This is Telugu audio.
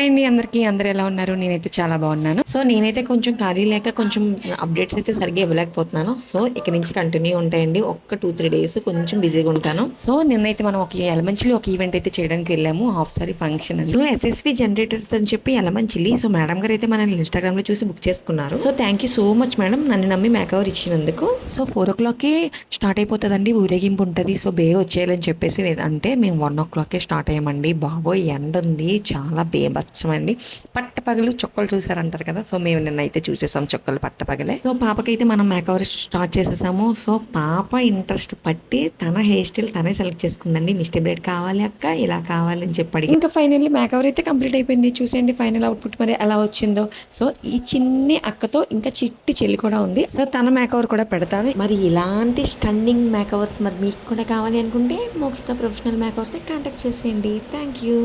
అండి అందరికీ. అందరూ ఎలా ఉన్నారు? నేనైతే చాలా బాగున్నాను. సో నేనైతే కొంచెం ఖాళీ లేక కొంచెం అప్డేట్స్ అయితే సరిగ్గా ఇవ్వలేకపోతున్నాను. సో ఇక నుంచి కంటిన్యూ ఉంటాయండి. ఒక్క 2-3 డేస్ కొంచెం బిజీగా ఉంటాను. సో నిన్నైతే మనం ఒక ఎలమంచిలి ఒక ఈవెంట్ అయితే చేయడానికి వెళ్ళాము. హాఫ్ సారీ ఫంక్షన్ అని. సో ఎస్ఎస్వి జనరేటర్స్ అని చెప్పి ఎలమంచిలి. సో మేడం గారు అయితే మనల్ని ఇన్స్టాగ్రామ్ లో చూసి బుక్ చేసుకున్నారు. So thank you so much madam, నన్ను నమ్మి మేకవర్ ఇచ్చినందుకు. సో 4 o'clockకి స్టార్ట్ అయిపోతుందండి, ఊరేగింపు ఉంటుంది. సో బేగా వచ్చేయాలని చెప్పేసి అంటే మేము 1 o'clockకే స్టార్ట్ అయ్యామండి. బాబోయ్ ఎండ ఉంది, చాలా బేబచ్చమండి. పట్టపగలు చుక్కలు చూసారంటారు కదా, సో మేము నిన్న అయితే చూసేసాం చుక్కలు పట్టపగలే. సో పాపకైతే మనం మేకవర్ స్టార్ట్ చేసేసాము. సో పాప ఇంట్రెస్ట్ పట్టి తన హెయిర్ స్టైల్ తనే సెలెక్ట్ చేసుకుందండి. మిస్టర్ బ్రేడ్ కావాలి అక్క, ఇలా కావాలి అని చెప్పి అడిగి ఇంకా ఫైనల్లీ మేకవర్ అయితే కంప్లీట్ అయిపోయింది. చూసేయండి ఫైనల్ అవుట్పుట్ మరి ఎలా వచ్చిందో. సో ఈ చిన్ని అక్కతో ఇంకా చిట్టి చెల్లి కూడా ఉంది. సో తన మేకవర్ కూడా పెడతాను. మరి ఇలాంటి స్టన్నింగ్ మేకవర్స్ మరి మీకు కూడా కావాలి అనుకుంటే మోగిస్తా ప్రొఫెషనల్ మేకవర్స్ని కాంటాక్ట్ చేసేయండి. Thank you.